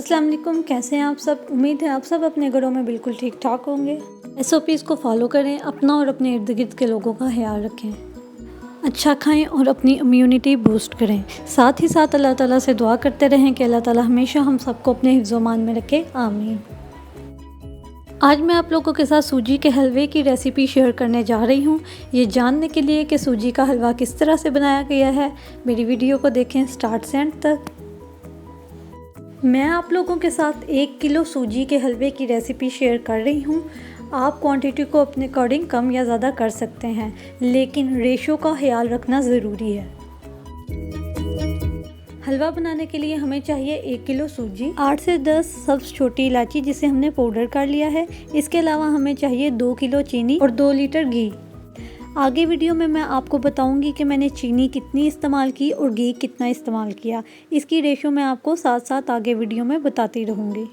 अस्सलाम वालेकुम, कैसे हैं आप सब। उम्मीद है आप सब अपने घरों में बिल्कुल ठीक ठाक होंगे। SOPs को फॉलो करें, अपना और अपने इर्द गिर्द के लोगों का ख्याल रखें, अच्छा खाएं और अपनी इम्यूनिटी बूस्ट करें। साथ ही साथ अल्लाह ताला से दुआ करते रहें कि अल्लाह ताला हमेशा हम सबको अपने हिफ्ज़-ओ-मान में रखे, आमीन। आज मैं आप लोगों के साथ सूजी के हलवे की रेसिपी शेयर करने जा रही हूँ। ये जानने के लिए कि सूजी का हलवा किस तरह से बनाया गया है, मेरी वीडियो को देखें स्टार्ट से एंड तक। मैं आप लोगों के साथ 1 किलो सूजी के हलवे की रेसिपी शेयर कर रही हूँ। आप क्वांटिटी को अपने अकॉर्डिंग कम या ज़्यादा कर सकते हैं, लेकिन रेशो का ख्याल रखना ज़रूरी है। हलवा बनाने के लिए हमें चाहिए 1 किलो सूजी, 8 से 10 सब्ज़ छोटी इलायची जिसे हमने पाउडर कर लिया है। इसके अलावा हमें चाहिए 2 किलो चीनी और 2 लीटर घी। आगे वीडियो में मैं आपको बताऊंगी कि मैंने चीनी कितनी इस्तेमाल की और घी कितना इस्तेमाल किया। इसकी रेशो मैं आपको साथ साथ आगे वीडियो में बताती रहूँगी।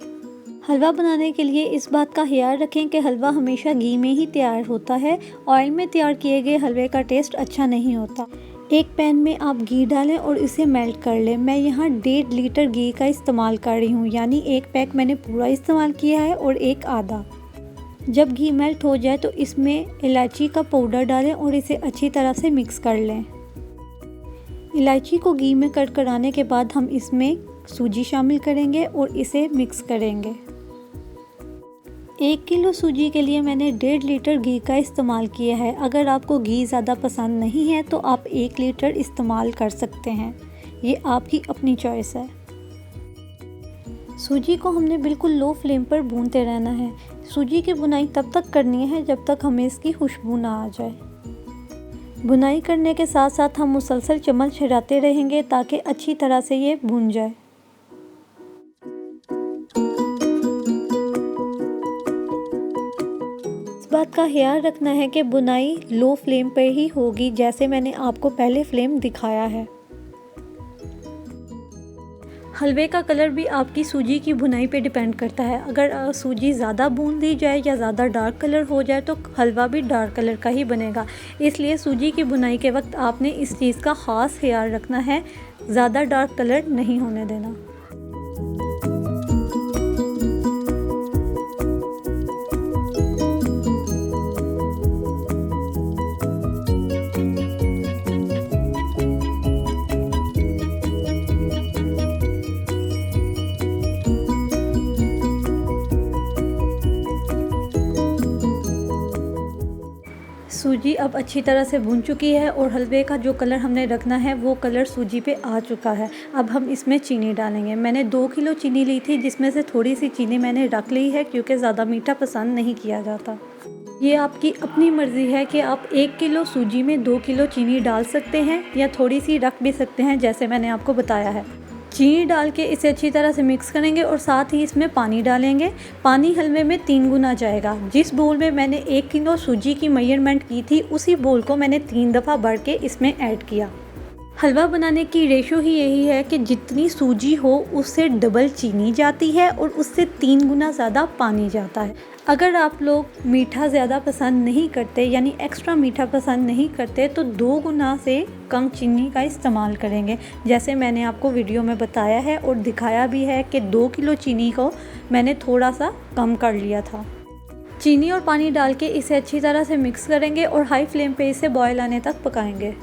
हलवा बनाने के लिए इस बात का ख्याल रखें कि हलवा हमेशा घी में ही तैयार होता है। ऑयल में तैयार किए गए हलवे का टेस्ट अच्छा नहीं होता। एक पैन में आप घी डालें और इसे मेल्ट कर लें। मैं यहाँ 1.5 लीटर घी का इस्तेमाल कर रही हूँ, यानी एक पैक मैंने पूरा इस्तेमाल किया है और एक आधा। जब घी मेल्ट हो जाए तो इसमें इलायची का पाउडर डालें और इसे अच्छी तरह से मिक्स कर लें। इलायची को घी में कड़कड़ाने के बाद हम इसमें सूजी शामिल करेंगे और इसे मिक्स करेंगे। 1 किलो सूजी के लिए मैंने 1.5 लीटर घी का इस्तेमाल किया है। अगर आपको घी ज़्यादा पसंद नहीं है तो आप 1 लीटर इस्तेमाल कर सकते हैं, ये आपकी अपनी चॉइस है। सूजी को हमने बिल्कुल लो फ्लेम पर भूनते रहना है। सूजी की भुनाई तब तक करनी है जब तक हमें इसकी खुशबू ना आ जाए। भुनाई करने के साथ साथ हम मुसलसल चम्मच हिलाते रहेंगे ताकि अच्छी तरह से ये भुन जाए। इस बात का ख्याल रखना है कि भुनाई लो फ्लेम पर ही होगी, जैसे मैंने आपको पहले फ्लेम दिखाया है। हलवे का कलर भी आपकी सूजी की भुनाई पे डिपेंड करता है। अगर सूजी ज़्यादा भून दी जाए या ज़्यादा डार्क कलर हो जाए तो हलवा भी डार्क कलर का ही बनेगा। इसलिए सूजी की भुनाई के वक्त आपने इस चीज़ का ख़ास ख्याल रखना है, ज़्यादा डार्क कलर नहीं होने देना। सूजी अब अच्छी तरह से भून चुकी है और हलवे का जो कलर हमने रखना है वो कलर सूजी पे आ चुका है। अब हम इसमें चीनी डालेंगे। मैंने 2 किलो चीनी ली थी, जिसमें से थोड़ी सी चीनी मैंने रख ली है क्योंकि ज़्यादा मीठा पसंद नहीं किया जाता। ये आपकी अपनी मर्ज़ी है कि आप 1 किलो सूजी में 2 किलो चीनी डाल सकते हैं या थोड़ी सी रख भी सकते हैं, जैसे मैंने आपको बताया है। चीनी डाल के इसे अच्छी तरह से मिक्स करेंगे और साथ ही इसमें पानी डालेंगे। पानी हलवे में 3 गुना जाएगा। जिस बोल में मैंने 1 किलो सूजी की मेजरमेंट की थी उसी बोल को मैंने 3 दफ़ा भर के इसमें ऐड किया। हलवा बनाने की रेशो ही यही है कि जितनी सूजी हो उससे डबल चीनी जाती है और उससे 3 गुना ज़्यादा पानी जाता है। अगर आप लोग मीठा ज़्यादा पसंद नहीं करते, यानी एक्स्ट्रा मीठा पसंद नहीं करते, तो 2 गुना से कम चीनी का इस्तेमाल करेंगे, जैसे मैंने आपको वीडियो में बताया है और दिखाया भी है कि 2 किलो चीनी को मैंने थोड़ा सा कम कर लिया था। चीनी और पानी डाल के इसे अच्छी तरह से मिक्स करेंगे और हाई फ्लेम पे इसे बॉयल आने तक पकाएंगे।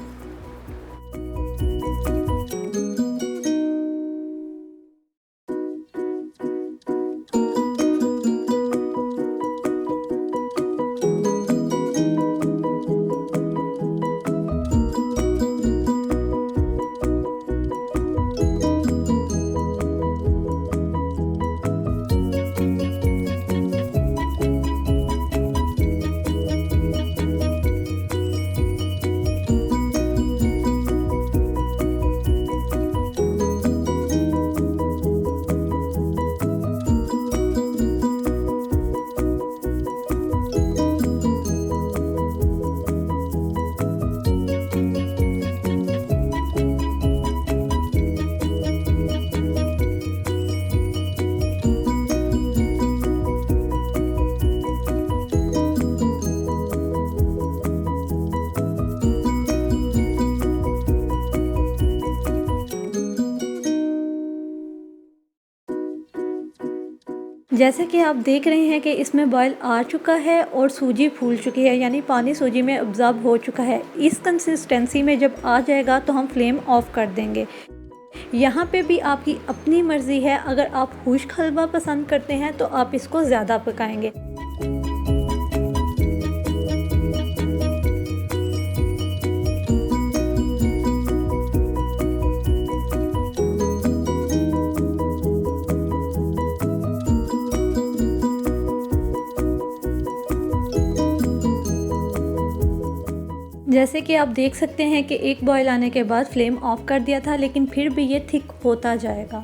जैसे कि आप देख रहे हैं कि इसमें बॉयल आ चुका है और सूजी फूल चुकी है, यानी पानी सूजी में अब्ज़ॉर्ब हो चुका है। इस कंसिस्टेंसी में जब आ जाएगा तो हम फ्लेम ऑफ कर देंगे। यहाँ पे भी आपकी अपनी मर्ज़ी है, अगर आप खुश्क हलवा पसंद करते हैं तो आप इसको ज़्यादा पकाएंगे। जैसे कि आप देख सकते हैं कि एक बॉयल आने के बाद फ्लेम ऑफ कर दिया था, लेकिन फिर भी ये थिक होता जाएगा।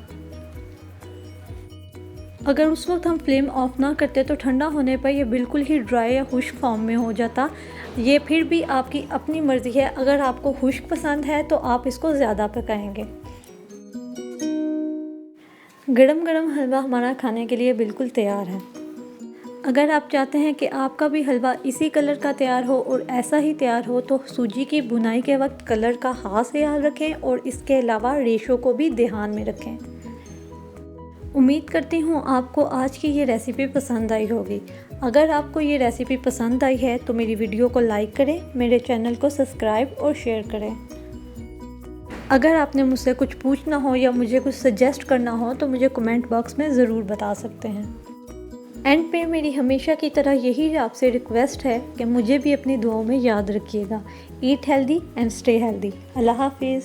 अगर उस वक्त हम फ्लेम ऑफ ना करते तो ठंडा होने पर ये बिल्कुल ही ड्राई या खुश्क फॉर्म में हो जाता। ये फिर भी आपकी अपनी मर्ज़ी है, अगर आपको खुश्क पसंद है तो आप इसको ज़्यादा पकाएंगे। गरम गरम हलवा हमारा खाने के लिए बिल्कुल तैयार है। अगर आप चाहते हैं कि आपका भी हलवा इसी कलर का तैयार हो और ऐसा ही तैयार हो तो सूजी की बुनाई के वक्त कलर का खास ख्याल रखें और इसके अलावा रेशो को भी ध्यान में रखें। उम्मीद करती हूँ आपको आज की ये रेसिपी पसंद आई होगी। अगर आपको ये रेसिपी पसंद आई है तो मेरी वीडियो को लाइक करें, मेरे चैनल को सब्सक्राइब और शेयर करें। अगर आपने मुझसे कुछ पूछना हो या मुझे कुछ सजेस्ट करना हो तो मुझे कमेंट बॉक्स में ज़रूर बता सकते हैं। एंड पे मेरी हमेशा की तरह यही आपसे रिक्वेस्ट है कि मुझे भी अपनी दुआओं में याद रखिएगा। Eat healthy and stay healthy. Allah हाफिज़।